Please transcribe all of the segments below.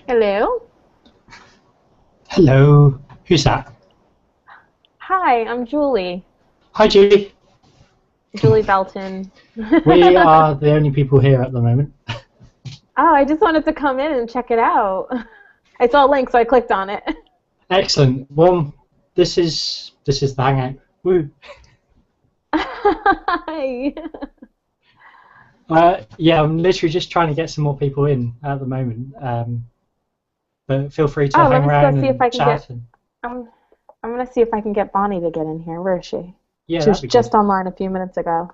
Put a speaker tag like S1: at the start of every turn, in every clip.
S1: Hello.
S2: Hello, who's that?
S1: Hi, I'm Julie.
S2: Hi, Julie.
S1: Julie Belton.
S2: We are the only people here at the moment.
S1: Oh, I just wanted to come in and check it out. I saw a link, so I clicked on it.
S2: Excellent. Well, this is the hangout. Woo.
S1: Hi.
S2: Yeah, I'm literally just trying to get some more people in at the moment. But feel free to
S1: Oh, let
S2: hang
S1: me go
S2: around
S1: see if
S2: and
S1: I can
S2: chat.
S1: get. I'm gonna see if I can get Bonnie to get in here. Where is she?
S2: Yeah,
S1: She was
S2: that'd be good.
S1: just online a few minutes ago.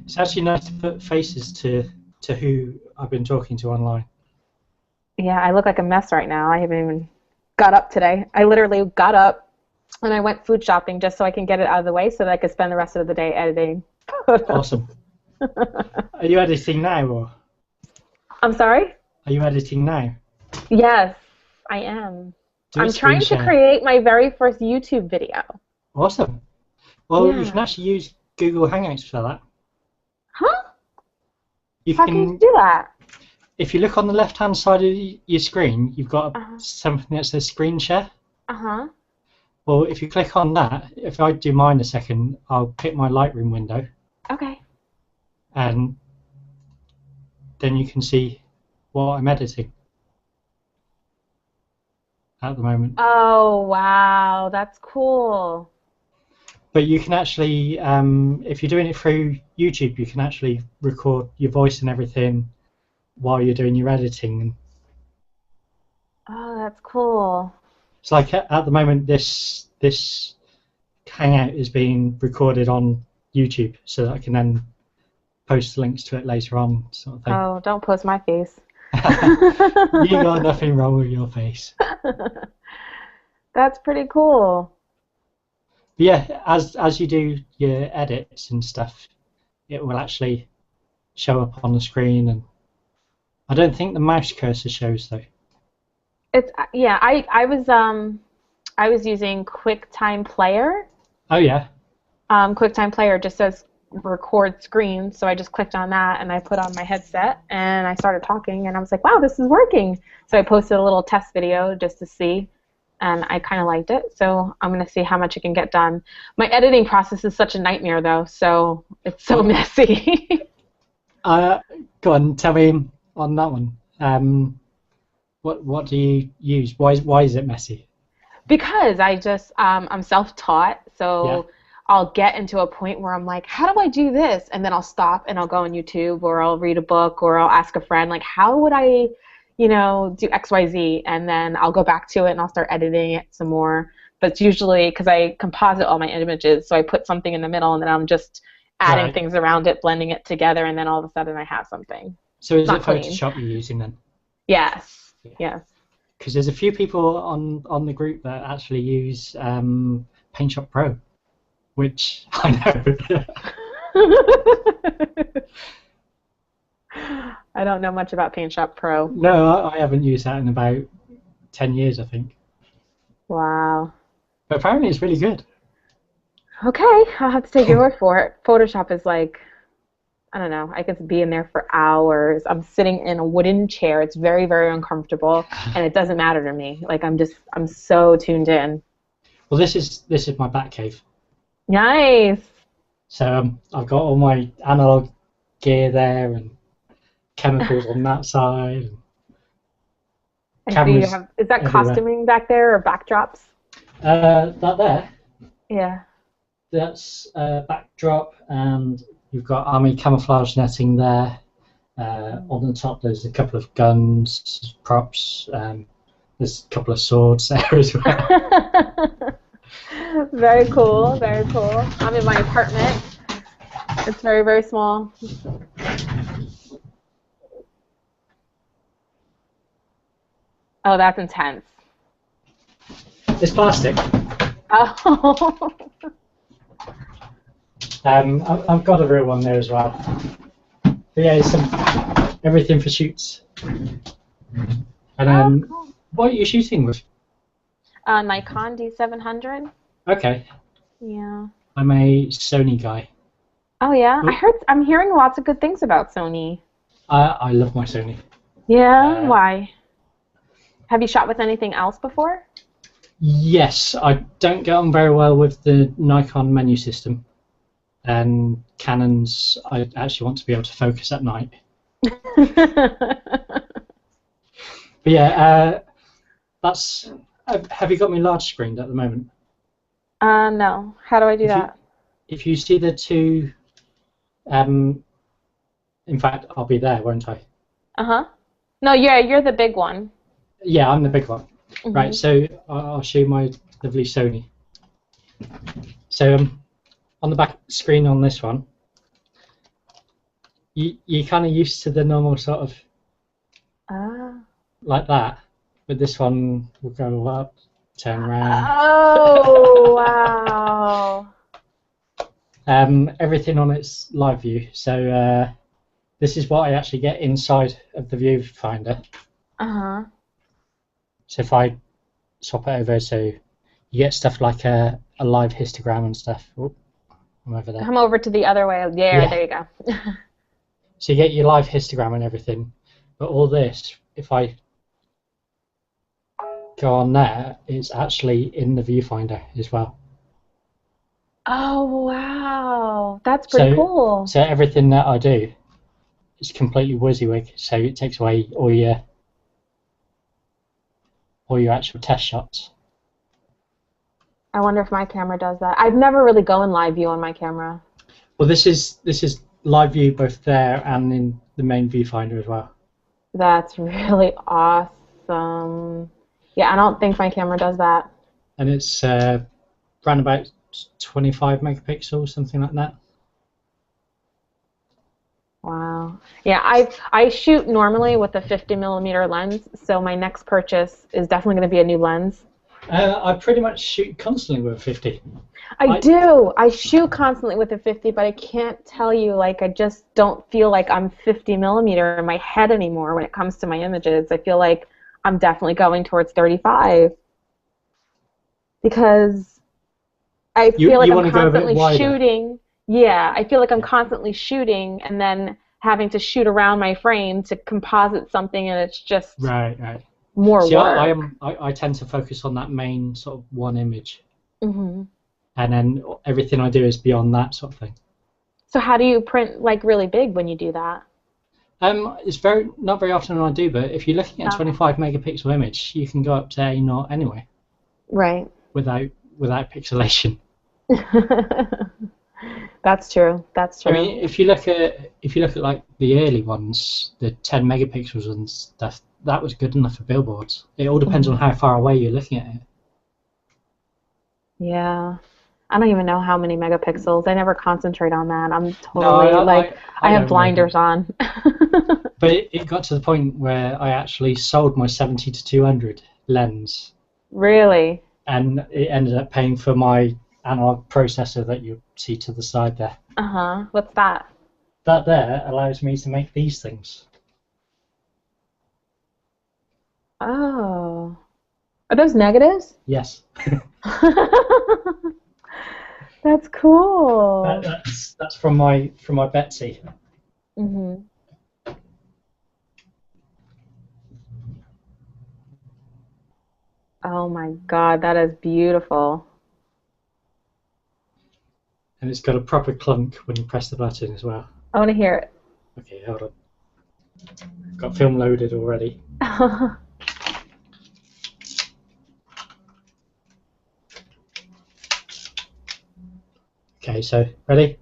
S2: It's actually nice to put faces to who I've been talking to online.
S1: Yeah, I look like a mess right now. I haven't even got up today. I literally got up and I went food shopping just so I can get it out of the way so that I could spend the rest of the day editing.
S2: Awesome. Are you editing now, or
S1: I'm sorry?
S2: are you editing now?
S1: Yes, I am.
S2: Do a
S1: I'm
S2: screen
S1: trying to
S2: share.
S1: create my very first YouTube video.
S2: Awesome. Well, you
S1: Yeah.
S2: can actually use Google Hangouts for that.
S1: Huh?
S2: You
S1: How can you
S2: can,
S1: do that?
S2: if you look on the left-hand side of your screen, you've got
S1: Uh-huh.
S2: something that says screen share.
S1: Uh-huh.
S2: Well, if you click on that, if I do mine a second, I'll pick my Lightroom window,
S1: Okay.
S2: and then you can see what I'm editing at the moment.
S1: Oh, wow. That's cool.
S2: But you can actually, if you're doing it through YouTube, you can actually record your voice and everything while you're doing your editing.
S1: Oh, that's cool.
S2: It's like at the moment, this Hangout is being recorded on YouTube, so that I can then post links to it later on, sort of thing.
S1: Oh, don't post my face.
S2: You got nothing wrong with your face.
S1: That's pretty cool.
S2: But yeah, as you do your edits and stuff, it will actually show up on the screen, and I don't think the mouse cursor shows though.
S1: It's yeah, I was using QuickTime Player.
S2: Oh yeah.
S1: QuickTime Player just says record screen, so I just clicked on that and I put on my headset and I started talking and I was like, wow, this is working. So I posted a little test video just to see, and I kind of liked it. So I'm gonna see how much it can get done. My editing process is such a nightmare though, so it's so messy.
S2: Go on, tell me on that one. What do you use? Why is it messy?
S1: Because I'm self-taught, so
S2: Yeah.
S1: I'll get into a point where I'm like, how do I do this? And then I'll stop and I'll go on YouTube or I'll read a book or I'll ask a friend, like, how would I, do XYZ? And then I'll go back to it and I'll start editing it some more. But it's usually because I composite all my images, so I put something in the middle and then I'm just adding
S2: Right.
S1: things around it, blending it together, and then all of a sudden I have something.
S2: So is
S1: Not
S2: it
S1: clean.
S2: Photoshop you're using then?
S1: Yes. Yes.
S2: Because there's a few people on the group that actually use PaintShop Pro, which I know.
S1: I don't know much about PaintShop Pro.
S2: No, I haven't used that in about 10 years, I think.
S1: Wow.
S2: But apparently it's really good.
S1: Okay, I'll have to take your word for it. Photoshop is like, I don't know, I could be in there for hours. I'm sitting in a wooden chair. It's very, very uncomfortable, and it doesn't matter to me. Like I'm so tuned in.
S2: Well, this is my bat cave.
S1: Nice.
S2: So I've got all my analog gear there and chemicals on that side.
S1: I see
S2: Cameras
S1: you have, is that
S2: everywhere.
S1: costuming back there or backdrops?
S2: That there,
S1: Yeah.
S2: that's backdrop, and you've got army camouflage netting there. On the top there's a couple of guns, props. There's a couple of swords there as well.
S1: Very cool, very cool. I'm in my apartment. It's very, very small. Oh, that's intense.
S2: It's plastic.
S1: Oh.
S2: I've got a real one there as well. But yeah, it's everything for shoots. And
S1: Cool.
S2: what are you shooting with?
S1: Nikon D700.
S2: Okay.
S1: Yeah.
S2: I'm a Sony guy.
S1: Oh yeah,
S2: Oh,
S1: I'm hearing lots of good things about Sony.
S2: I love my Sony.
S1: Yeah,
S2: Uh,
S1: why? Have you shot with anything else before?
S2: yes, I don't get on very well with the Nikon menu system, and Canons. I actually want to be able to focus at night. But yeah, that's. Have you got me large screened at the moment?
S1: No. How do I do
S2: If you
S1: that?
S2: if you see the two, um, in fact, I'll be there, won't I?
S1: Uh-huh. No, yeah, you're the big one.
S2: Yeah, I'm the big one. Right,
S1: Hmm.
S2: so I'll show you my lovely Sony. So on the back screen on this one, you're kind of used to the normal sort of
S1: Ah.
S2: like that, but this one will go up, turn around.
S1: Oh, wow.
S2: Everything on its live view. So this is what I actually get inside of the viewfinder.
S1: Uh-huh.
S2: So if I swap it over, so you get stuff like a live histogram and stuff. Oh, I'm over there.
S1: Come over to the other way. Yeah,
S2: Yeah.
S1: there you go.
S2: So you get your live histogram and everything, but all this, if I go on there, it's actually in the viewfinder as well.
S1: Oh, wow. That's pretty
S2: So,
S1: cool.
S2: so everything that I do is completely WYSIWYG. So it takes away all your actual test shots.
S1: I wonder if my camera does that. I've never really go in live view on my camera.
S2: Well, this is live view both there and in the main viewfinder as well.
S1: That's really awesome. Yeah, I don't think my camera does that.
S2: And it's around about 25 megapixels, something like that.
S1: Wow. Yeah, I shoot normally with a 50 millimeter lens, so my next purchase is definitely going to be a new lens.
S2: I pretty much shoot constantly with a 50.
S1: I do. I shoot constantly with a 50, but I can't tell you, like, I just don't feel like I'm 50 millimeter in my head anymore when it comes to my images. I feel like I'm definitely going towards 35 because I
S2: You
S1: feel like
S2: you
S1: I'm
S2: want to go a bit
S1: constantly
S2: wider.
S1: shooting. Yeah, I feel like I'm
S2: Yeah.
S1: constantly shooting and then having to shoot around my frame to composite something, and it's just
S2: Right, right.
S1: more
S2: See,
S1: work.
S2: I tend to focus on that main sort of one image,
S1: Hmm.
S2: and then everything I do is beyond that sort of thing.
S1: So how do you print like really big when you do that?
S2: It's not very often I do, but if you're looking at a
S1: Okay.
S2: 25 megapixel image, you can go up to A0 anyway
S1: Right.
S2: without pixelation.
S1: That's true. That's
S2: I
S1: true.
S2: mean, if you look at like the early ones, the 10 megapixels and stuff, that was good enough for billboards. It all depends on
S1: Mhm.
S2: how far away you're looking at it.
S1: Yeah. I don't even know how many megapixels. I never concentrate on that. I'm
S2: No,
S1: totally like I
S2: I
S1: have
S2: don't know,
S1: blinders on.
S2: but it got to the point where I actually sold my 70 to 200 lens,
S1: Really?
S2: and it ended up paying for my analog processor that you see to the side there.
S1: Uh-huh. What's that?
S2: That there allows me to make these things.
S1: Oh. Are those negatives?
S2: Yes,
S1: That's cool.
S2: that's from my Betsy.
S1: Hmm. Oh my God, that is beautiful.
S2: And it's got a proper clunk when you press the button as well.
S1: I want to hear
S2: Okay, hold on. Got film loaded already.
S1: it.
S2: Okay, so ready?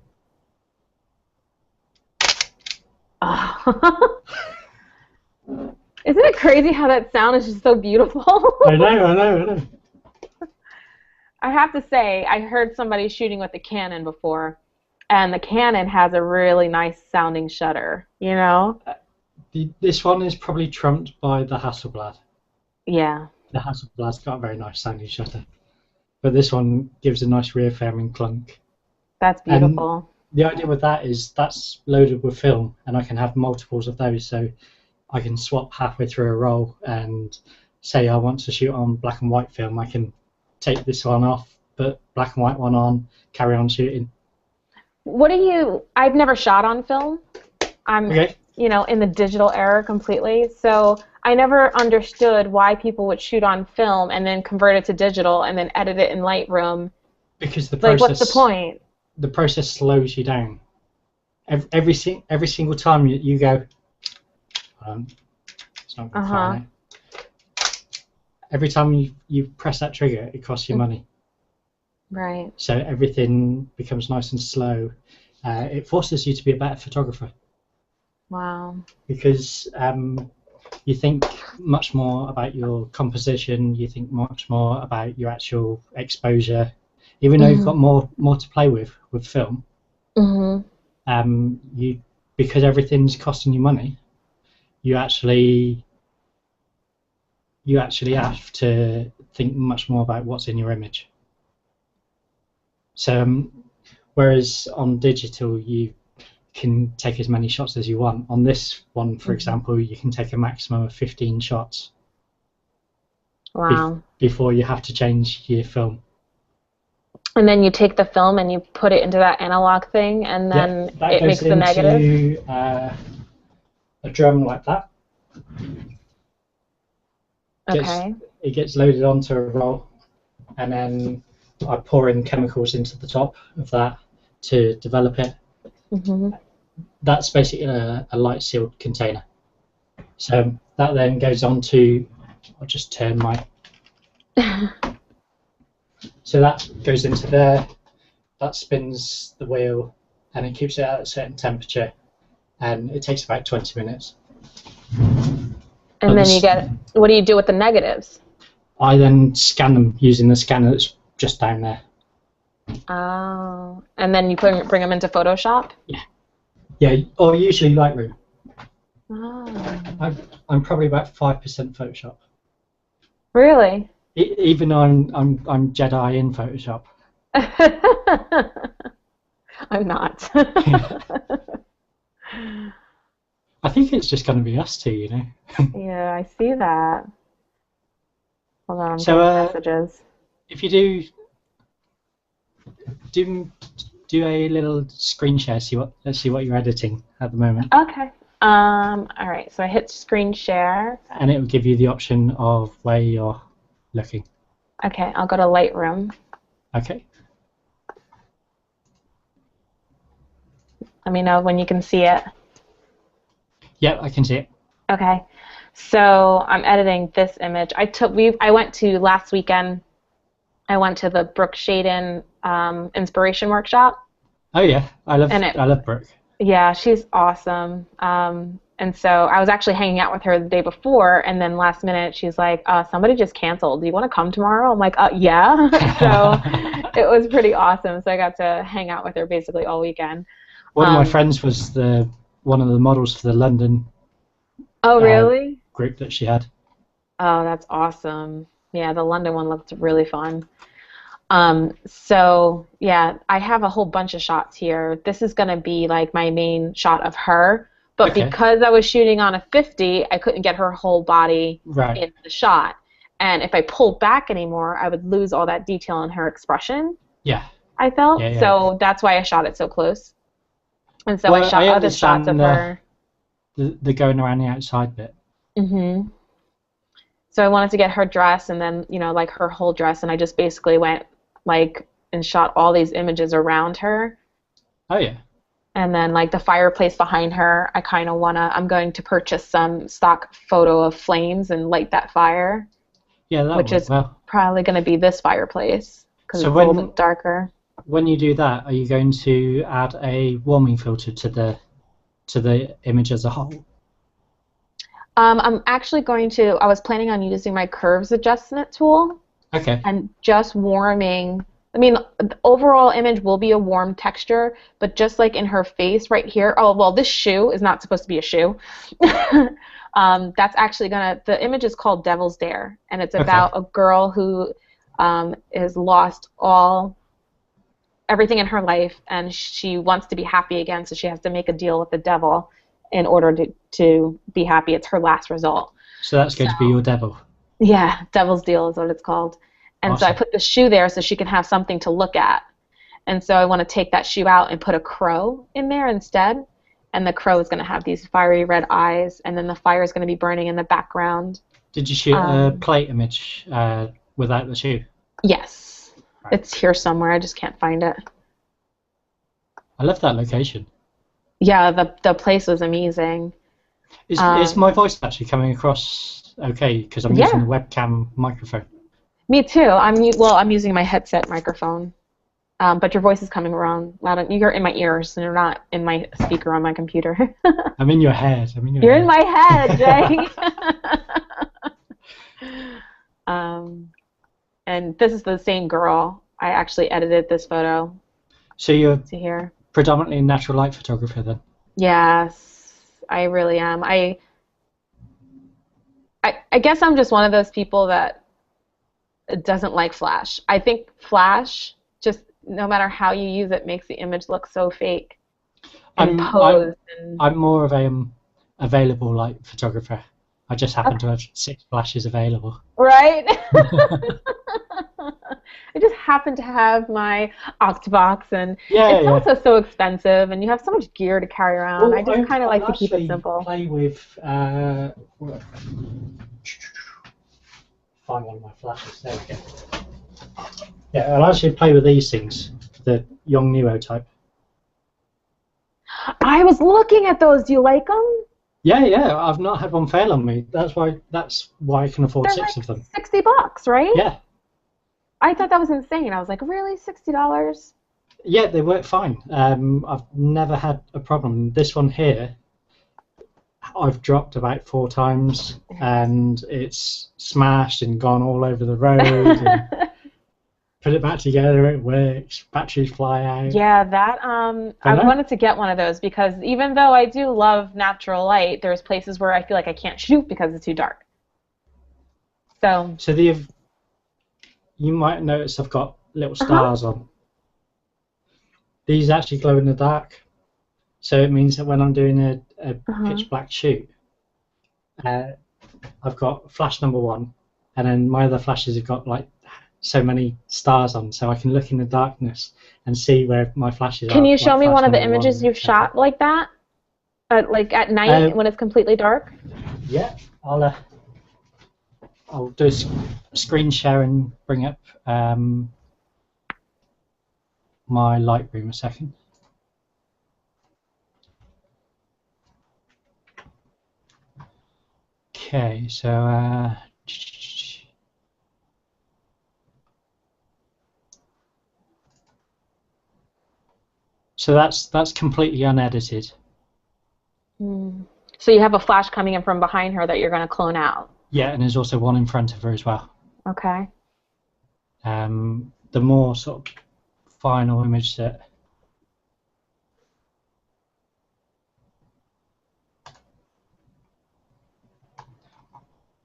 S1: Oh. Isn't it crazy how that sound is just so beautiful?
S2: I know, I know, I know.
S1: I have to say, I heard somebody shooting with a Canon before, and the Canon has a really nice sounding shutter, you know?
S2: This one is probably trumped by the Hasselblad.
S1: Yeah,
S2: The Hasselblad's got a very nice sounding shutter, but this one gives a nice reaffirming clunk.
S1: that's
S2: And
S1: beautiful.
S2: the idea with that is that's loaded with film, and I can have multiples of those, so I can swap halfway through a roll, and say I want to shoot on black and white film, I can take this one off, put black and white one on, carry on shooting.
S1: I've never shot on film. I'm,
S2: Okay.
S1: in the digital era completely. So I never understood why people would shoot on film and then convert it to digital and then edit it in Lightroom.
S2: Because
S1: Like, what's the point?
S2: The process slows you down. Every single time you go, it's not going to fire now. Every time you press that trigger, it costs you money.
S1: Right.
S2: So everything becomes nice and slow. It forces you to be a better photographer.
S1: Wow.
S2: Because you think much more about your composition, you think much more about your actual exposure. Even though you've got more to play with film, because everything's costing you money, you actually have to think much more about what's in your image. So whereas on digital you can take as many shots as you want. On this one, for example, you can take a maximum of 15 shots.
S1: Wow.
S2: Before you have to change your film.
S1: And then you take the film and you put it into that analog thing, and then it makes the negative?
S2: A drum like that.
S1: Okay.
S2: It gets loaded onto a roll, and then I pour in chemicals into the top of that to develop it. That's basically a light sealed container. So that then goes on to, I'll just turn my... So that goes into there, that spins the wheel, and it keeps it at a certain temperature, and it takes about 20 minutes.
S1: And then you get, what do you do with the negatives?
S2: I then scan them using the scanner that's just down there.
S1: Oh, and then you bring them into Photoshop?
S2: Yeah, or usually Lightroom.
S1: Oh.
S2: I'm probably about 5% Photoshop.
S1: Really?
S2: Even though I'm Jedi in Photoshop.
S1: I'm not.
S2: I think it's just going to be us two,
S1: Yeah, I see that. Hold on, I'm
S2: so,
S1: getting messages.
S2: If you do a little screen share, let's see what you're editing at the moment.
S1: Okay. All right. So I hit screen share.
S2: And it will give you the option of where you're looking.
S1: Okay, I'll go to Lightroom.
S2: Okay.
S1: Let me know when you can see it.
S2: Yep, I can see it.
S1: Okay. So I'm editing this image. I went to last weekend. I went to the Brooke Shaden inspiration workshop.
S2: Oh yeah, I love Brooke.
S1: Yeah, she's awesome. And so I was actually hanging out with her the day before, and then last minute she's like, somebody just canceled. Do you want to come tomorrow? I'm like, yeah. So it was pretty awesome. So I got to hang out with her basically all weekend.
S2: One of my friends was one of the models for the London
S1: Oh, really?
S2: Group that she had.
S1: Oh, that's awesome. Yeah, the London one looked really fun. So yeah, I have a whole bunch of shots here. This is going to be like my main shot of her, but because I was shooting on a 50, I couldn't get her whole body in the shot. And if I pulled back anymore, I would lose all that detail in her expression.
S2: Yeah.
S1: I felt.
S2: Yeah.
S1: So that's why I shot it so close. And so I shot other shots of her.
S2: The going around the outside bit.
S1: Mhm. So I wanted to get her dress, and then like her whole dress, and I just basically went and shot all these images around her.
S2: Oh yeah.
S1: And then like the fireplace behind her, I'm going to purchase some stock photo of flames and light that fire.
S2: Yeah,
S1: which is probably going to be this fireplace because it's a little bit darker. When
S2: you do that, are you going to add a warming filter to the image as a whole?
S1: I'm actually going to. I was planning on using my curves adjustment tool.
S2: Okay.
S1: And just warming. I mean, the overall image will be a warm texture, but just like in her face right here. Oh well, this shoe is not supposed to be a shoe. That's actually the image is called Devil's Dare, and it's about a girl who has lost everything in her life, and she wants to be happy again, so she has to make a deal with the devil in order to be happy. It's her last result.
S2: So that's going to be your devil.
S1: Yeah, Devil's Deal is what it's called. And so I
S2: Awesome.
S1: put the shoe there so she can have something to look at. And so I want to take that shoe out and put a crow in there instead. And the crow is going to have these fiery red eyes, and then the fire is going to be burning in the background.
S2: Did you shoot a plate image without the shoe?
S1: Yes.
S2: Right.
S1: It's here somewhere. I just can't find it.
S2: I love that location.
S1: Yeah, the place was amazing.
S2: Is my voice actually coming across okay? Because I'm using the webcam microphone.
S1: Me too. I'm using my headset microphone. But your voice is coming around loud. You're in my ears, and you're not in my speaker on my computer.
S2: I'm in your head.
S1: You're in my head, Jay. And this is the same girl. I actually edited this photo.
S2: So you're
S1: here.
S2: Predominantly a natural light photographer then?
S1: Yes, I really am. I guess I'm just one of those people that doesn't like flash. I think flash, just no matter how you use it, makes the image look so fake and posed.
S2: I'm more of a available light photographer. I just happen to have 6 flashes available.
S1: Right? I just happen to have my Octobox, and it's also so expensive, and you have so much gear to carry around. I just kind of like to keep it simple.
S2: Play with find one of my flashes. There we go. Yeah, I'll actually play with these things, the Young Nuo type.
S1: I was looking at those. Do you like them?
S2: Yeah. I've not had one fail on me. That's why I can afford
S1: They're
S2: 6
S1: like
S2: of them.
S1: $60, right?
S2: Yeah.
S1: I thought that was insane. I was like, really, $60?
S2: Yeah, they work fine. I've never had a problem. This one here, I've dropped about 4 times, and it's smashed and gone all over the road. And put it back together, it works. Batteries fly out.
S1: Yeah, that I wanted to get one of those, because even though I do love natural light, there's places where I feel like I can't shoot because it's too dark. So you might notice I've got little stars on. These actually glow in the dark, so it means that when I'm doing a pitch black shoot, I've got flash number 1, and then my other flashes have got like so many stars on, so I can look in the darkness and see where my flashes are. Can you show me one of the images you've shot like that, like at night when it's completely dark?
S2: Yeah, I'll do a screen share and bring up my Lightroom a second. Okay, so that's completely unedited.
S1: So you have a flash coming in from behind her that you're going to clone out.
S2: Yeah, and there's also one in front of her as well.
S1: Okay.
S2: The more sort of final image that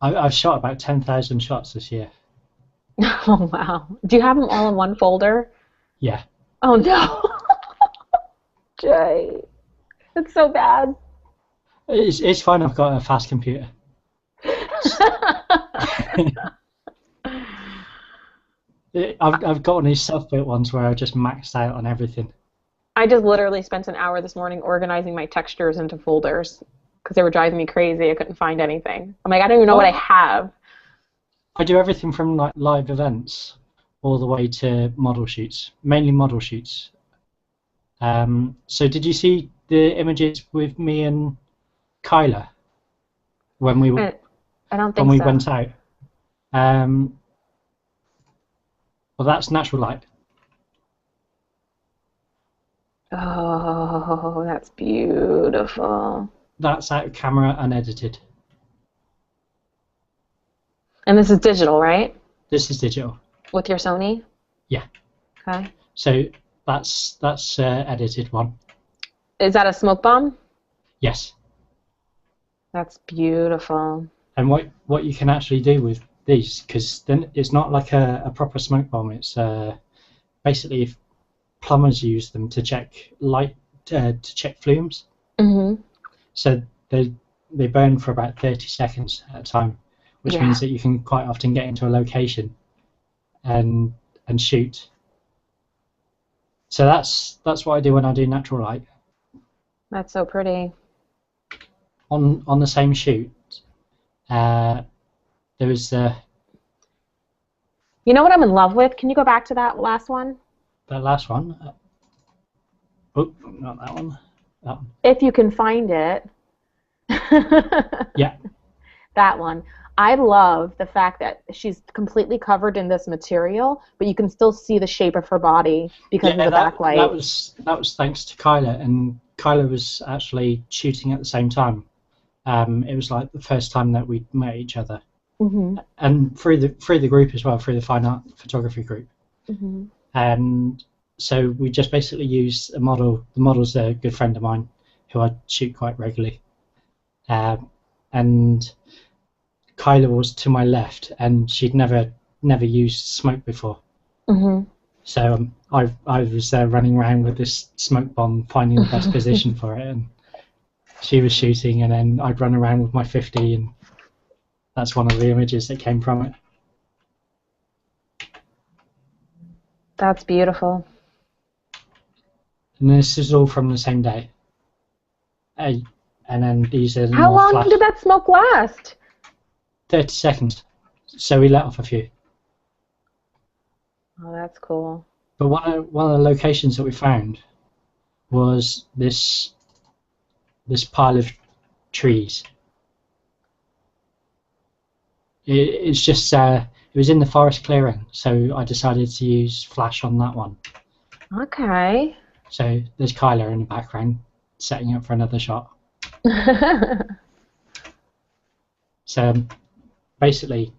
S2: I've shot about 10,000 shots this year.
S1: Oh wow! Do you have them all in one folder?
S2: Yeah.
S1: Oh no, Jay, it's so bad.
S2: It's fine. I've got a fast computer. I've got one of these self-built ones where I just maxed out on everything.
S1: I just literally spent an hour this morning organizing my textures into folders because they were driving me crazy. I couldn't find anything. I'm like, I don't even know what I have.
S2: I do everything from like live events all the way to model shoots, mainly model shoots. So did you see the images with me and Kyla when we
S1: I don't think
S2: when we
S1: so.
S2: went out? Well, that's natural light.
S1: Oh, that's beautiful.
S2: That's out of camera, unedited.
S1: And this is digital, right?
S2: This is digital.
S1: With your Sony?
S2: Yeah.
S1: Okay.
S2: So that's edited one.
S1: Is that a smoke bomb?
S2: Yes.
S1: That's beautiful.
S2: And what you can actually do with these, because then it's not like a proper smoke bomb. It's basically if plumbers use them to check light, to check flumes.
S1: Mm-hmm.
S2: So they burn for about 30 seconds at a time. which
S1: Yeah.
S2: means that you can quite often get into a location and shoot. So that's what I do when I do natural light.
S1: That's so pretty.
S2: On the same shoot, there was the
S1: You know what I'm in love with? Can you go back to that last one?
S2: last one. Oh, not that one. That one.
S1: If you can find it.
S2: Yeah.
S1: That one. I love the fact that she's completely covered in this material, but you can still see the shape of her body because of the backlight.
S2: That was thanks to Kyla, and Kyla was actually shooting at the same time. It was like the first time that we met each other, and through the group as well, through the fine art photography group. And so we just basically used a model. The model's a good friend of mine who I shoot quite regularly, and Kyla was to my left, and she'd never used smoke before. So I was there running around with this smoke bomb, finding the best position for it, and she was shooting, and then I'd run around with my 50, and that's one of the images that came from it.
S1: That's beautiful.
S2: And this is all from the same day. And then these are
S1: How
S2: more
S1: long
S2: flash.
S1: did that smoke last?
S2: 30 seconds. So we let off a few.
S1: Oh, that's cool.
S2: But one of the locations that we found was this pile of trees. It's just it was in the forest clearing, so I decided to use flash on that one.
S1: Okay.
S2: So there's Kyla in the background setting up for another shot. So basically,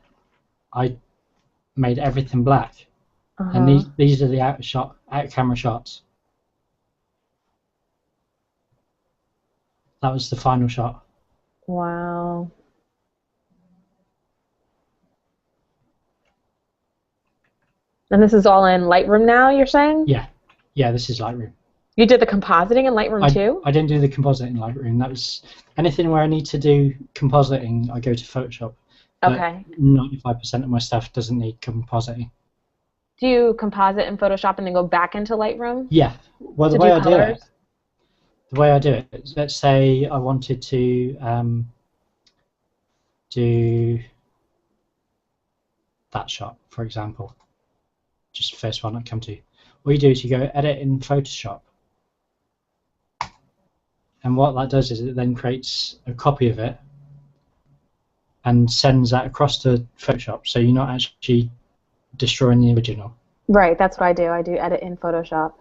S2: I made everything black, and these are the out camera shots. That was the final shot.
S1: Wow. And this is all in Lightroom now, you're saying?
S2: Yeah, this is Lightroom.
S1: You did the compositing in Lightroom too?
S2: I didn't do the compositing in Lightroom. That was anything where I need to do compositing, I go to Photoshop.
S1: Okay.
S2: 95% of my stuff doesn't need compositing.
S1: Do you composite in Photoshop and then go back into Lightroom?
S2: Yeah. Well, the way I do it, let's say I wanted to do that shot, for example. Just the first one I come to. All you do is you go edit in Photoshop. And what that does is it then creates a copy of it and sends that across to Photoshop, so you're not actually destroying the original.
S1: Right, that's what I do. I do edit in Photoshop,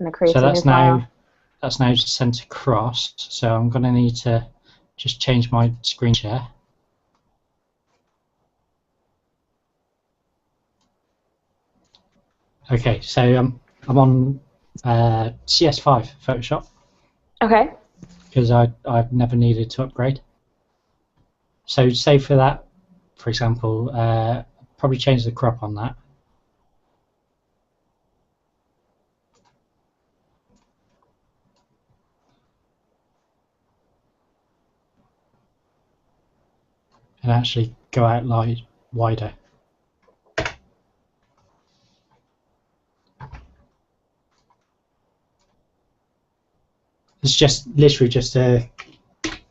S1: and it creates
S2: So
S1: a new file.
S2: that's now sent across. So I'm going to need to just change my screen share. Okay, so I'm on CS5 Photoshop.
S1: Okay.
S2: Because I've never needed to upgrade. So say for that, for example, probably change the crop on that. And actually go out wider. It's just literally just a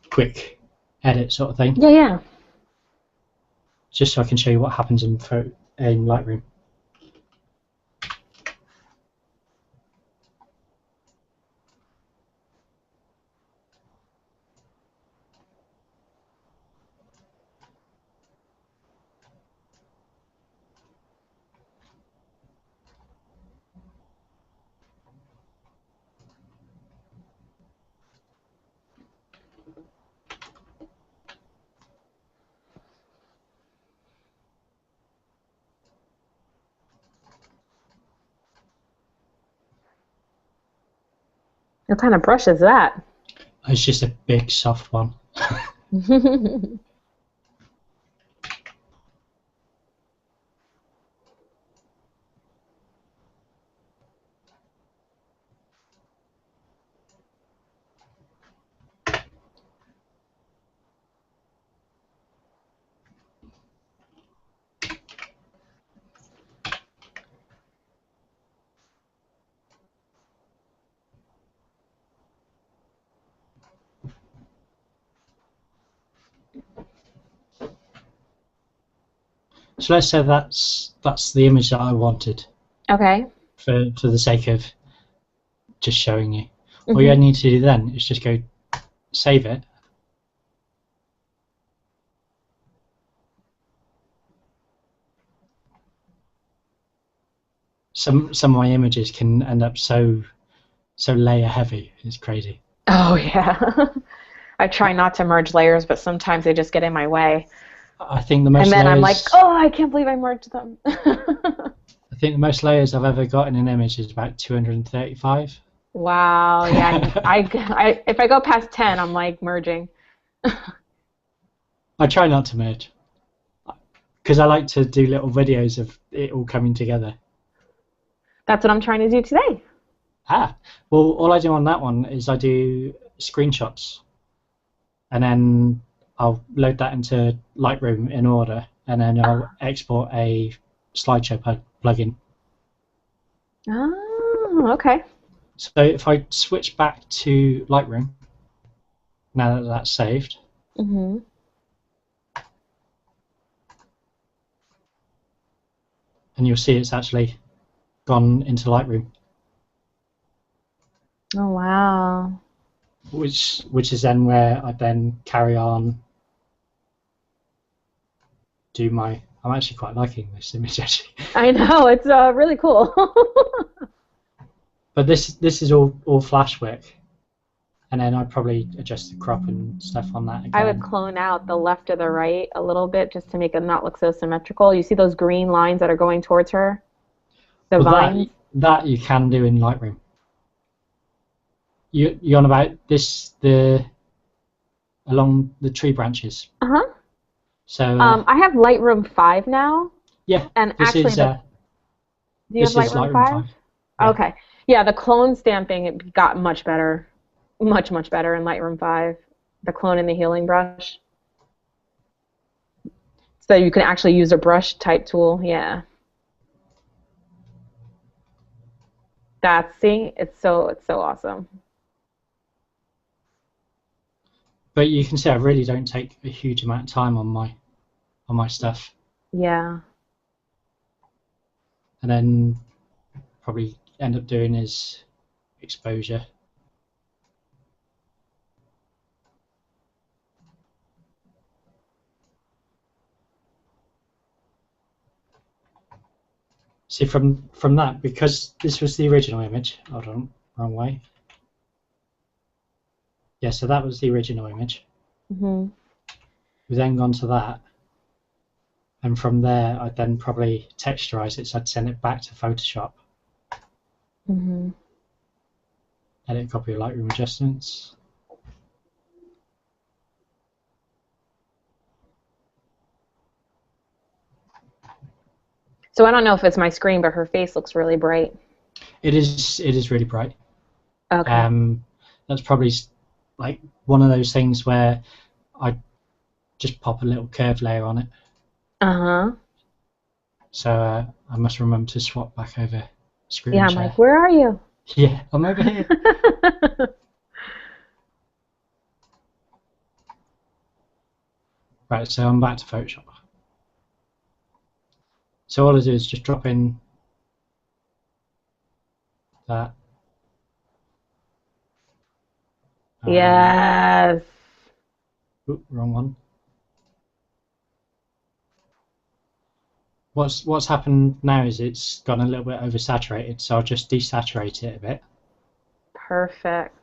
S2: quick edit sort of thing.
S1: Yeah.
S2: Just so I can show you what happens in Lightroom.
S1: What kind of brush is that?
S2: It's just a big soft one. So let's say that's the image that I wanted
S1: Okay.
S2: for the sake of just showing you. All
S1: Mm-hmm.
S2: you need to do then is just go save it. Some of my images can end up so layer heavy. It's crazy.
S1: Oh yeah. I try not to merge layers, but sometimes they just get in my way.
S2: I think the
S1: And
S2: most
S1: then I'm like,
S2: layers.
S1: oh, I can't believe I merged them.
S2: I think the most layers I've ever got in an image is about 235.
S1: Wow. Yeah. If I go past 10, I'm like merging.
S2: I try not to merge because I like to do little videos of it all coming together.
S1: That's what I'm trying to do today.
S2: Well, all I do on that one is I do screenshots, and then I'll load that into Lightroom in order, and then I'll export a slideshow plugin.
S1: Oh, okay.
S2: So if I switch back to Lightroom, now that that's saved,
S1: Mm-hmm.
S2: and you'll see it's actually gone into Lightroom,
S1: Oh, wow.
S2: which is then where I then carry on do my. I'm actually quite liking this image actually,
S1: I know. It's really cool.
S2: but this is all flash work, and then I'd probably adjust the crop and stuff on that
S1: I would
S2: again.
S1: clone out the left or the right a little bit just to make it not look so symmetrical. You see those green lines that are going towards her? The
S2: Well,
S1: vines?
S2: that you can do in Lightroom. You're on about this along the tree branches.
S1: Uh-huh.
S2: So
S1: I have Lightroom 5 now,
S2: yeah,
S1: and
S2: this
S1: actually
S2: is
S1: do you have
S2: this is
S1: Lightroom
S2: Lightroom
S1: 5?
S2: 5. Yeah.
S1: Okay. Yeah, the clone stamping it got much better. Much, much better in Lightroom 5. The clone and the healing brush. So you can actually use a brush type tool. Yeah. See, it's so awesome.
S2: But you can see I really don't take a huge amount of time on my stuff,
S1: Yeah.
S2: and then probably end up doing is exposure. See from that, because this was the original image. Hold on, wrong way. Yeah, so that was the original image.
S1: Mhm.
S2: We've then gone to that, and from there I'd then probably texturize it, so I'd send it back to Photoshop,
S1: Mhm.
S2: edit copy of Lightroom adjustments.
S1: So I don't know if it's my screen, but her face looks really bright.
S2: It is really bright.
S1: Okay.
S2: That's probably like one of those things where I just pop a little curve layer on it.
S1: Uh-huh.
S2: So I must remember to swap back over screen
S1: Yeah, I'm
S2: share.
S1: like, where are you?
S2: Yeah, I'm over here. Right, so I'm back to Photoshop. So all I do is just drop in that.
S1: Yes.
S2: Wrong one. What's happened now is it's gone a little bit oversaturated, so I'll just desaturate it a bit.
S1: Perfect.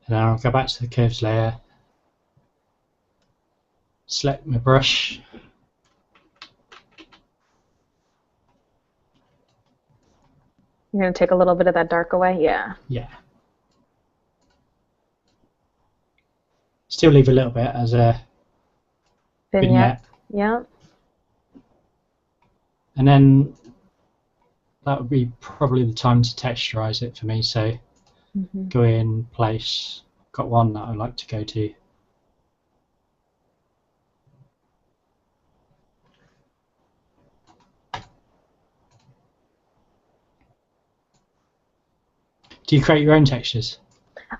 S2: And then I'll go back to the curves layer, select my brush,
S1: You're gonna take a little bit of that dark away? Yeah.
S2: yeah. Still leave a little bit as a
S1: Vignette.
S2: vignette.
S1: Yeah.
S2: And then that would be probably the time to texturize it for me. So
S1: Mhm.
S2: go in, place, got one that I like to go to. Do you create your own textures?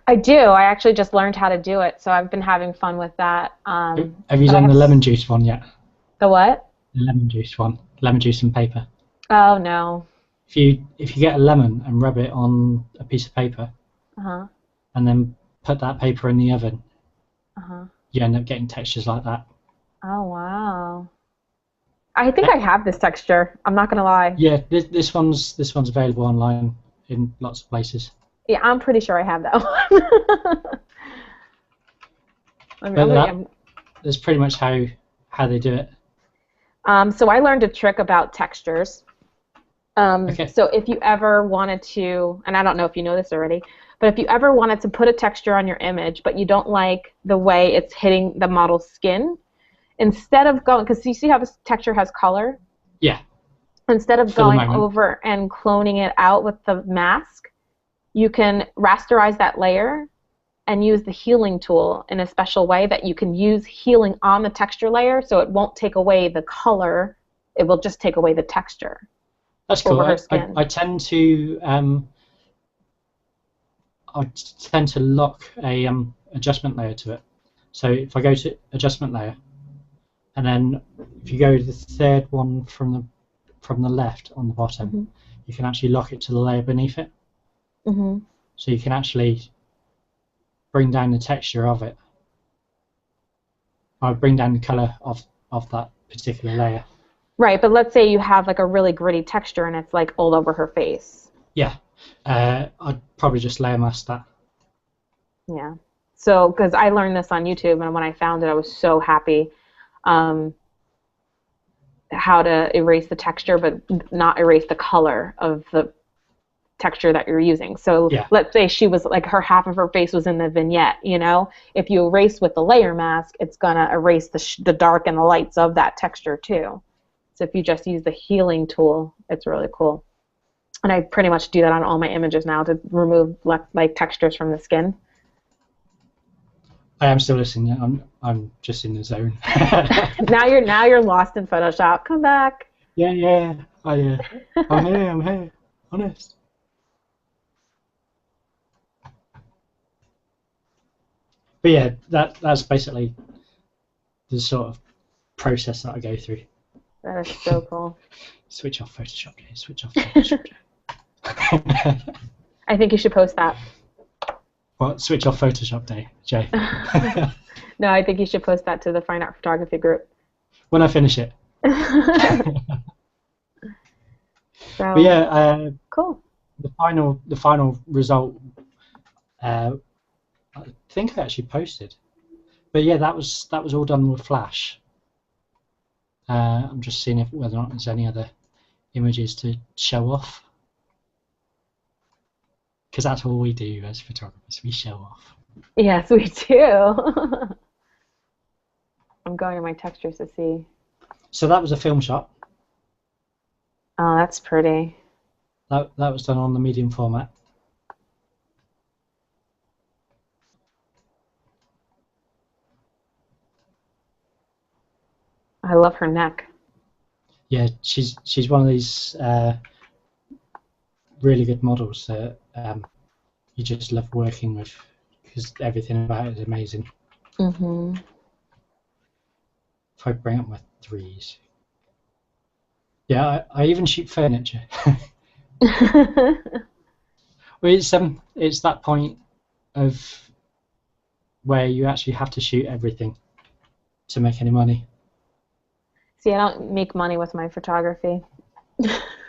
S1: I do. I actually just learned how to do it, so I've been having fun with that.
S2: Have you
S1: But I
S2: done
S1: have
S2: the lemon juice one yet?
S1: the what?
S2: The lemon juice one. Lemon juice and paper.
S1: Oh no.
S2: If you get a lemon and rub it on a piece of paper
S1: Uh-huh.
S2: and then put that paper in the oven,
S1: Uh-huh.
S2: you end up getting textures like that.
S1: Oh wow. I think I have this texture. I'm not gonna lie.
S2: Yeah, this one's available online in lots of places.
S1: Yeah, I'm pretty sure I have that one.
S2: But
S1: I'm,
S2: that's pretty much how they do it.
S1: so I learned a trick about textures.
S2: Okay.
S1: So if you ever wanted to, and I don't know if you know this already, but if you ever wanted to put a texture on your image, but you don't like the way it's hitting the model's skin, instead of going, because you see how this texture has color?
S2: Yeah.
S1: Instead of
S2: For the
S1: going
S2: moment.
S1: over and cloning it out with the mask, you can rasterize that layer and use the healing tool in a special way that you can use healing on the texture layer, so it won't take away the color, it will just take away the texture.
S2: That's cool.
S1: Over her skin.
S2: I tend to lock a adjustment layer to it. So if I go to adjustment layer, and then if you go to the third one from the left on the bottom,
S1: Mm-hmm.
S2: you can actually lock it to the layer beneath it.
S1: Mm-hmm.
S2: So you can actually bring down the texture of it. Or bring down the color of that particular layer.
S1: Right, but let's say you have like a really gritty texture and it's like all over her face.
S2: Yeah, I'd probably just layer mask that.
S1: Yeah. So, because I learned this on YouTube, and when I found it, I was so happy. How to erase the texture, but not erase the color of the texture that you're using. So
S2: Yeah.
S1: let's say she was like half of her face was in the vignette. If you erase with the layer mask, it's gonna erase the dark and the lights of that texture too. So if you just use the healing tool, it's really cool. And I pretty much do that on all my images now to remove like textures from the skin.
S2: I am still listening. I'm just in the zone.
S1: Now you're lost in Photoshop. Come back.
S2: Yeah. I'm here. Honest. But yeah, that's basically the sort of process that I go through.
S1: That is so cool.
S2: Switch off Photoshop, Jay. Switch off Photoshop, Jay.
S1: I think you should post that.
S2: What? Switch off Photoshop Day, Jay.
S1: No, I think you should post that to the Fine Art Photography group.
S2: When I finish it.
S1: So,
S2: But yeah,
S1: cool.
S2: the final result. I think I actually posted. But yeah, that was all done with Flash. I'm just seeing whether or not there's any other images to show off. Because that's all we do as photographers, we show off.
S1: Yes, we do. I'm going to my textures to see.
S2: So that was a film shot.
S1: Oh, that's pretty.
S2: That was done on the medium format.
S1: I love her neck.
S2: Yeah, she's one of these really good models that you just love working with because everything about it is amazing.
S1: Mm-hmm.
S2: If I bring up my threes. Yeah, I even shoot furniture. Well, it's that point of where you actually have to shoot everything to make any money.
S1: See, I don't make money with my photography.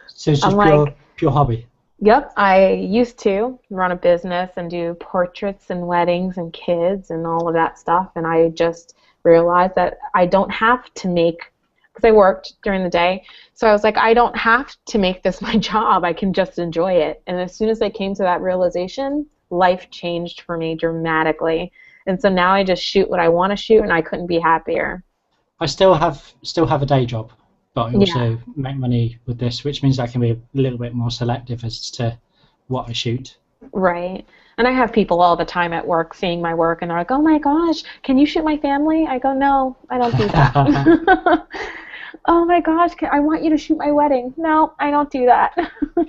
S2: So it's just
S1: I'm
S2: pure hobby.
S1: Yep, I used to run a business and do portraits and weddings and kids and all of that stuff, and I just realized that I don't have to make, because I worked during the day, so I was like, I don't have to make this my job, I can just enjoy it. And as soon as I came to that realization, life changed for me dramatically. And so now I just shoot what I want to shoot, and I couldn't be happier.
S2: I still have a day job, but I also make money with this, which means I can be a little bit more selective as to what I shoot.
S1: Right. And I have people all the time at work seeing my work, and they're like, oh my gosh, can you shoot my family? I go, no, I don't do that. Oh my gosh, I want you to shoot my wedding. No, I don't do that.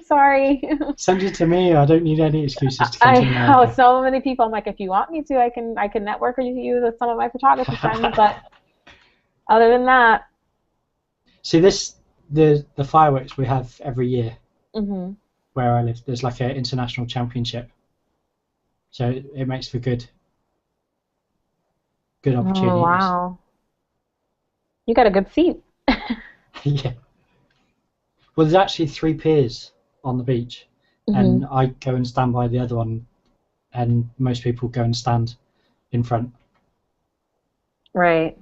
S1: Sorry.
S2: Send it to me. I don't need any excuses to come
S1: I
S2: to
S1: know
S2: America.
S1: so many people. I'm like, if you want me to, I can network with you with some of my photography friends, but other than that,
S2: See, the fireworks we have every year
S1: hmm.
S2: where I live. There's like an international championship, so it makes for good
S1: Oh
S2: opportunities.
S1: wow, you got a good seat.
S2: Yeah. Well, there's actually three piers on the beach,
S1: Hmm.
S2: and I go and stand by the other one, and most people go and stand in front.
S1: Right.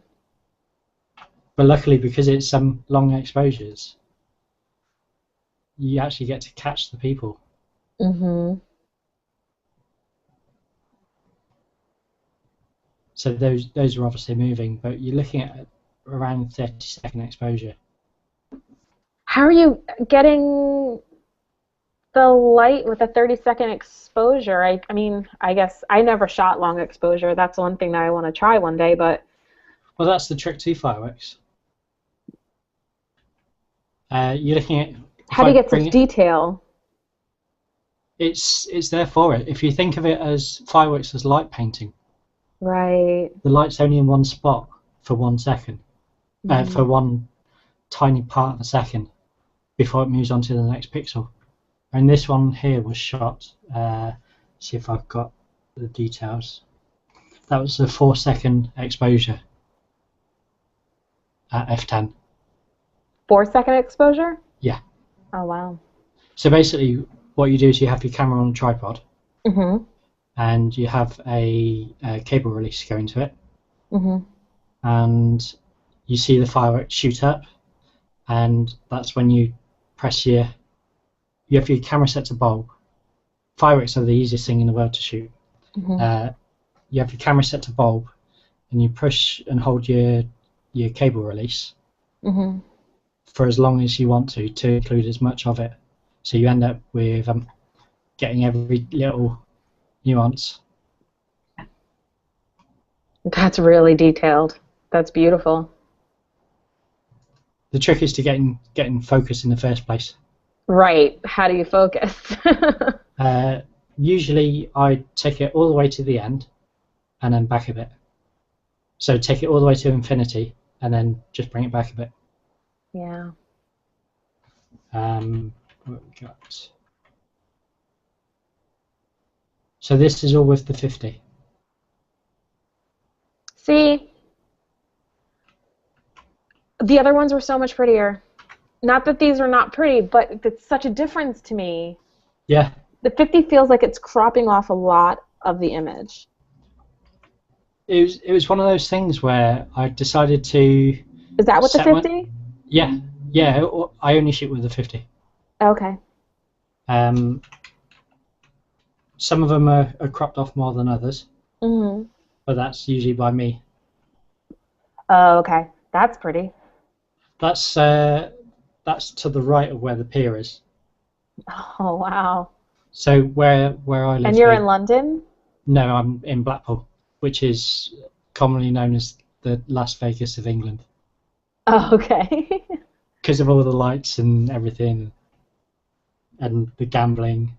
S2: But luckily, because it's some long exposures, you actually get to catch the people.
S1: Hmm.
S2: So those are obviously moving, but you're looking at around 30-second exposure.
S1: How are you getting the light with a 30-second exposure? I mean, I guess I never shot long exposure. That's one thing that I want to try one day, but
S2: Well, that's the trick to fireworks. You're looking at if
S1: how do
S2: I
S1: you get such
S2: bring it,
S1: detail?
S2: it's there for it. If you think of it as fireworks as light painting,
S1: Right.
S2: the light's only in one spot for 1 second, for
S1: Hmm.
S2: one tiny part of a second before it moves on to the next pixel. And this one here was shot. See if I've got the details. That was a 4 second exposure at f10.
S1: 4-second exposure?
S2: Yeah.
S1: Oh wow.
S2: So basically, what you do is you have your camera on a tripod,
S1: Mhm.
S2: and you have a cable release going to it,
S1: Mhm.
S2: and you see the fireworks shoot up, and that's when you press you have your camera set to bulb. Fireworks are the easiest thing in the world to shoot.
S1: Mhm.
S2: Uh, you have your camera set to bulb, and you push and hold your cable release
S1: Mhm.
S2: for as long as you want to include as much of it. So you end up with getting every little nuance.
S1: That's really detailed. That's beautiful.
S2: The trick is to getting focus in the first place.
S1: Right. How do you focus?
S2: Uh, Usually, I take it all the way to the end and then back a bit. So take it all the way to infinity and then just bring it back a bit.
S1: Yeah.
S2: What we got? So this is all with the 50.
S1: See, the other ones were so much prettier. Not that these are not pretty, but it's such a difference to me.
S2: Yeah,
S1: The 50 feels like it's cropping off a lot of the image.
S2: it was one of those things where I decided to
S1: Is that with the
S2: set my
S1: 50?
S2: yeah yeah. I only shoot with the 50.
S1: Okay.
S2: Um, some of them are cropped off more than others,
S1: Mhm.
S2: but that's usually by me.
S1: Oh, okay. That's pretty.
S2: That's that's to the right of where the pier is.
S1: Oh, wow.
S2: So where I
S1: And
S2: live,
S1: you're in London?
S2: no, I'm in Blackpool, which is commonly known as the Las Vegas of England
S1: Oh, okay.
S2: because of all the lights and everything and the gambling.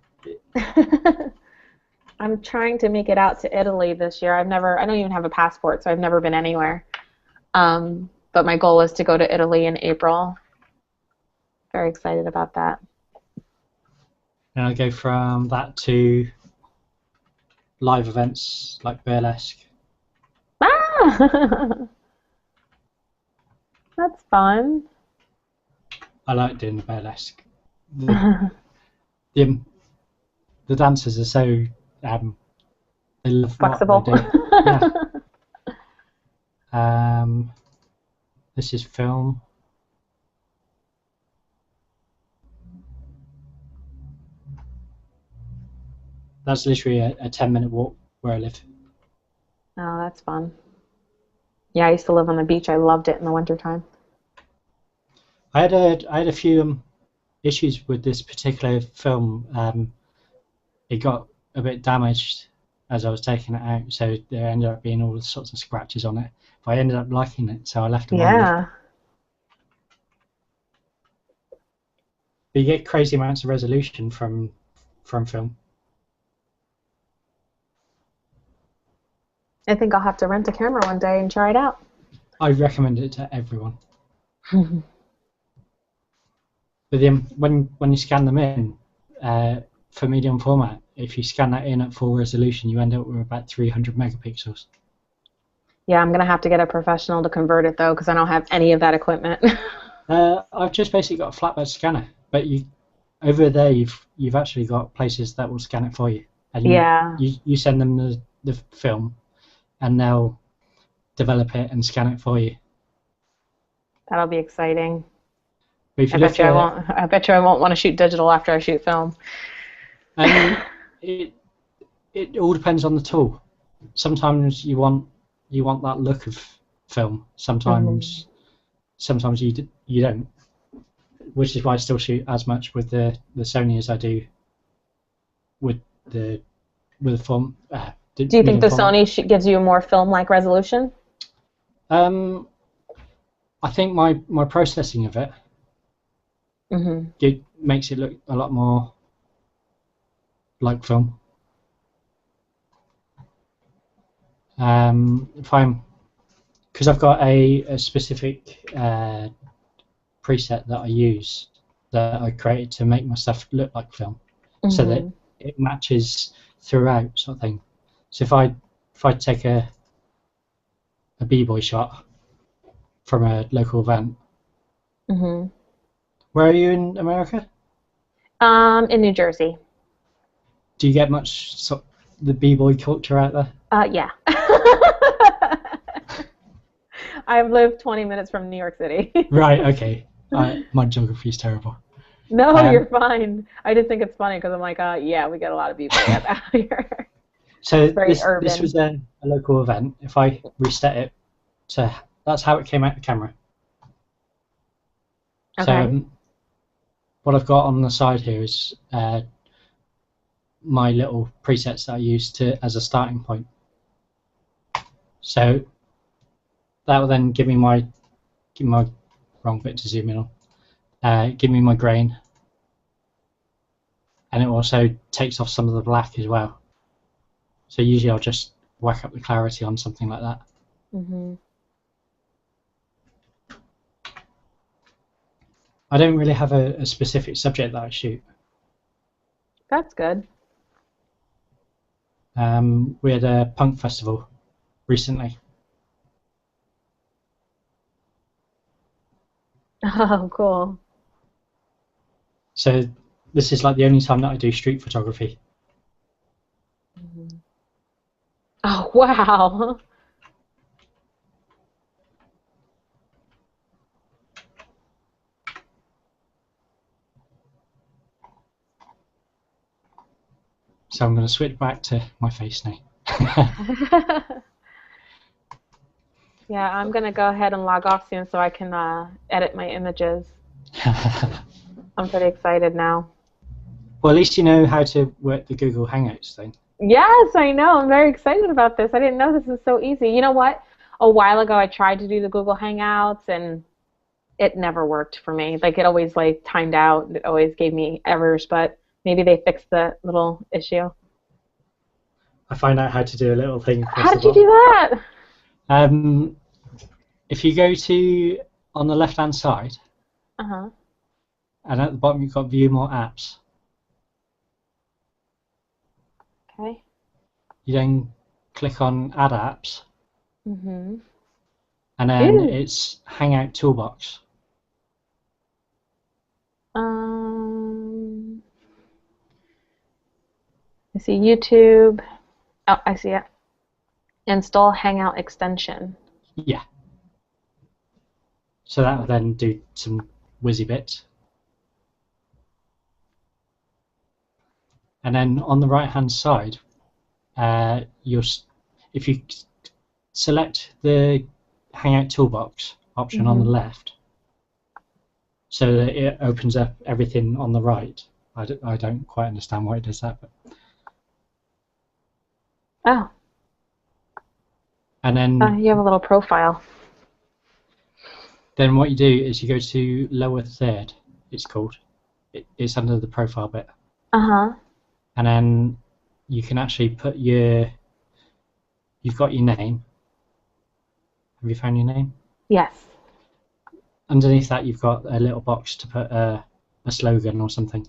S1: I'm trying to make it out to Italy this year. I don't even have a passport, so I've never been anywhere. But my goal is to go to Italy in April. Very excited about that.
S2: And I go from that to live events like burlesque.
S1: Ah! That's fun.
S2: I like doing the burlesque. The, the dancers are so they love what they
S1: Flexible.
S2: do. Yeah. Um, this is film. That's literally a 10-minute walk where I live.
S1: Oh, that's fun. Yeah, I used to live on the beach. I loved it in the wintertime.
S2: I had a few issues with this particular film. It got a bit damaged as I was taking it out, so there ended up being all sorts of scratches on it. But I ended up liking it, so I left them on there.
S1: Yeah.
S2: But you get crazy amounts of resolution from film.
S1: I think I'll have to rent a camera one day and try it out.
S2: I recommend it to everyone. But then when you scan them in, for medium format, if you scan that in at full resolution, you end up with about 300 megapixels.
S1: Yeah, I'm gonna have to get a professional to convert it though, because I don't have any of that equipment.
S2: I've just basically got a flatbed scanner, but over there you've actually got places that will scan it for you, and
S1: Yeah.
S2: you send them the film, and they'll develop it and scan it for you.
S1: That'll be exciting.
S2: But if
S1: I
S2: you look
S1: bet you I
S2: at
S1: won't. I bet you I won't want to shoot digital after I shoot film.
S2: it all depends on the tool. Sometimes you want that look of film. Sometimes you don't. Which is why I still shoot as much with the Sony as I do with the film.
S1: Do you think the
S2: format.
S1: Sony gives you a more film-like resolution?
S2: I think my processing of it makes it look a lot more like film. Because I've got a specific preset that I use that I created to make my stuff look like film, so that it matches throughout, sort of thing. So if I take a b-boy shot from a local event. Where are you in America?
S1: In New Jersey.
S2: Do you get much the b-boy culture out there?
S1: Yeah. I've lived 20 minutes from New York City.
S2: Right, okay. My geography is terrible.
S1: No, you're fine. I just think it's funny because I'm like, yeah, we get a lot of b-boy out here.
S2: So
S1: urban.
S2: This was a local event. If I reset it, that's how it came out the camera.
S1: Okay.
S2: So what I've got on the side here is my little presets that I use as a starting point. So that will then give me my wrong bit to zoom in on. Give me my grain, and it also takes off some of the black as well. So usually I'll just whack up the clarity on something like that. I don't really have a specific subject that I shoot.
S1: That's good.
S2: We had a punk festival recently.
S1: Oh, cool.
S2: So this is like the only time that I do street photography.
S1: Oh, wow.
S2: So I'm going to switch back to my face now.
S1: Yeah, I'm going to go ahead and log off soon so I can edit my images. I'm pretty excited now.
S2: Well, at least you know how to work the Google Hangouts thing.
S1: Yes, I know. I'm very excited about this. I didn't know this was so easy. You know what? A while ago I tried to do the Google Hangouts and it never worked for me. Like it always timed out. It always gave me errors, but maybe they fixed the little issue.
S2: I found out how to do a little thing.
S1: How did you do that?
S2: If you go to on the left-hand side,
S1: and
S2: at the bottom you've got View More Apps.
S1: Okay.
S2: You then click on Add Apps.
S1: And
S2: then it's Hangout Toolbox.
S1: I see YouTube. Oh, I see it. Install Hangout extension.
S2: Yeah. So that will then do some whizzy bits. And then on the right-hand side, if you select the Hangout Toolbox option on the left, so that it opens up everything on the right. I don't quite understand why it does that, but.
S1: Oh.
S2: And then
S1: you have a little profile.
S2: Then what you do is you go to lower third, it's called. it's under the profile bit,
S1: Uh-huh.
S2: and then you can actually put you've got your name. Have you found your name?
S1: Yes.
S2: Underneath that, you've got a little box to put a slogan or something.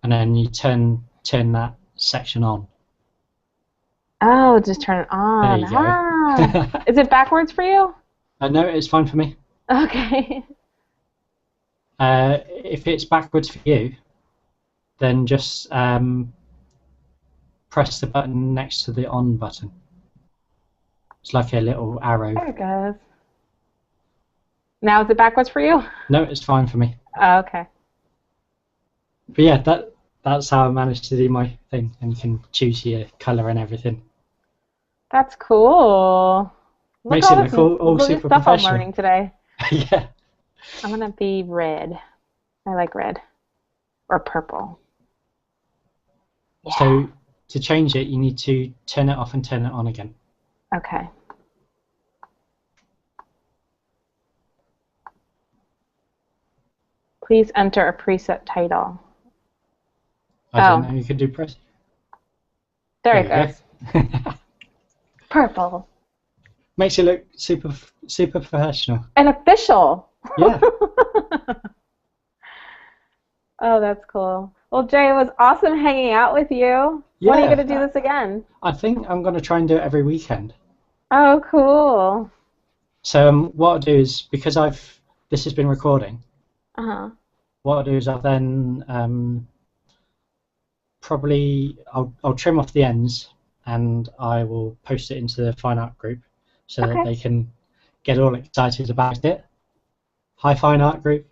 S2: And then you turn that section on.
S1: Oh, just turn it on.
S2: There you go.
S1: Ah. Is it backwards for you?
S2: No, it's fine for me.
S1: Okay.
S2: If it's backwards for you, then just press the button next to the on button. It's like a little arrow.
S1: There it goes. Now is it backwards for you?
S2: No, it's fine for me.
S1: Oh, okay.
S2: But yeah, that's how I managed to do my thing, and you can choose your colour and everything.
S1: That's cool.
S2: Makes it look all
S1: look at
S2: super
S1: stuff
S2: professional.
S1: I'm learning today.
S2: Yeah.
S1: I'm gonna be red. I like red. Or purple. Yeah.
S2: So to change it, you need to turn it off and turn it on again.
S1: Okay. Please enter a preset title.
S2: I don't know. You could do press.
S1: There it goes.
S2: Go.
S1: Purple.
S2: Makes it look super professional.
S1: And official.
S2: Yeah.
S1: Oh, that's cool. Well, Jay, it was awesome hanging out with you.
S2: Yeah,
S1: when are you going to do this again?
S2: I think I'm going to try and do it every weekend.
S1: Oh, cool.
S2: So what I'll do is, because this has been recording,
S1: Uh-huh.
S2: what I'll do is I'll then probably I'll trim off the ends, and I will post it into the Fine Art group so that they can get all excited about it. Hi, Fine Art group.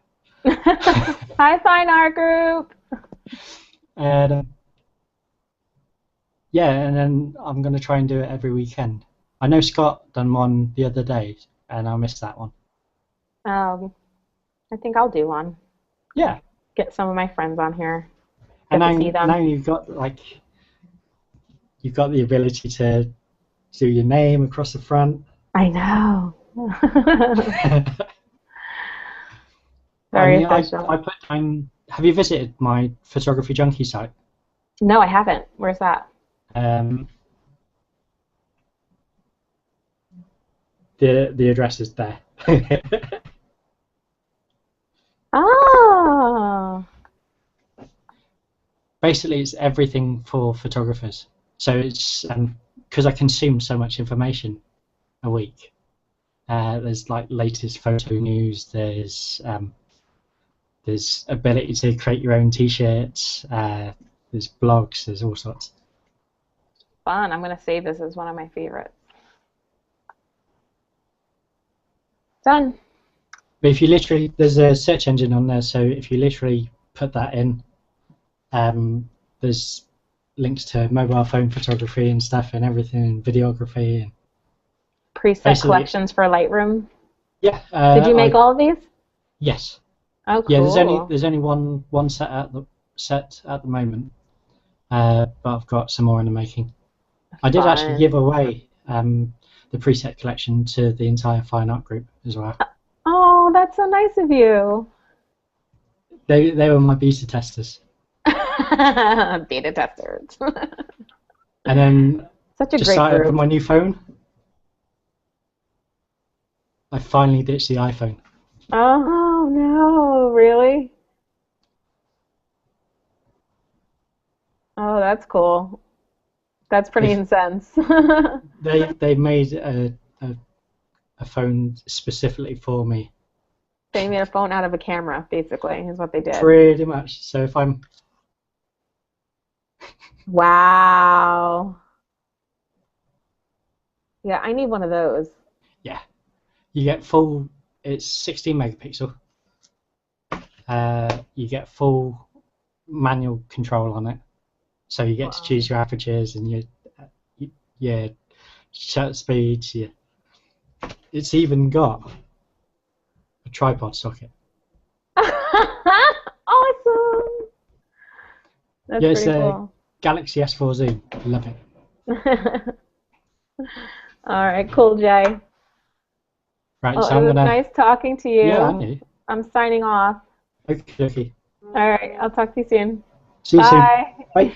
S1: Hi, Fine Art group.
S2: And yeah, and then I'm going to try and do it every weekend. I know Scott done one the other day, and I missed that one.
S1: I think I'll do one.
S2: Yeah.
S1: Get some of my friends on here.
S2: And
S1: now
S2: now you've got the ability to do your name across the front.
S1: I know.
S2: I
S1: Very official.
S2: put down. Have you visited my photography junkie site?
S1: No, I haven't. Where's that?
S2: The address is there.
S1: Oh.
S2: Basically, it's everything for photographers. So it's because I consume so much information a week. There's like latest photo news. There's ability to create your own T-shirts. There's blogs. There's all sorts.
S1: Fun. I'm going to save this as one of my favorites. Done.
S2: But if you literally, there's a search engine on there, so if you literally put that in, there's links to mobile phone photography and stuff and everything, and videography. And
S1: preset collections for Lightroom.
S2: Yeah.
S1: Did you make all of these?
S2: Yes.
S1: Oh, cool.
S2: Yeah. There's only one set at the moment, but I've got some more in the making. I did actually give away the preset collection to the entire Fine Art group as well.
S1: Oh, that's so nice of you.
S2: They were my beta testers.
S1: Beta testers.
S2: And then
S1: such a
S2: just
S1: great
S2: started
S1: group.
S2: with my new phone. I finally ditched the iPhone.
S1: Oh no, really? Oh, that's cool. That's pretty intense.
S2: They made a phone specifically for me.
S1: They made a phone out of a camera, basically, is what they did.
S2: Pretty much. So if I'm...
S1: Wow. Yeah, I need one of those.
S2: Yeah. You get full... It's 16 megapixel. You get full manual control on it. So you get to choose your apertures and your shutter speeds. It's even got a tripod socket.
S1: Awesome! That's pretty cool.
S2: Galaxy S4 Zoom. Love it.
S1: All right, cool, Jay.
S2: Right,
S1: Well,
S2: so
S1: it
S2: I'm
S1: was
S2: gonna.
S1: nice talking to you.
S2: Yeah, and you.
S1: I'm signing off.
S2: Okay, okay.
S1: All right, I'll talk to you soon.
S2: See you soon.
S1: Bye.
S2: Bye.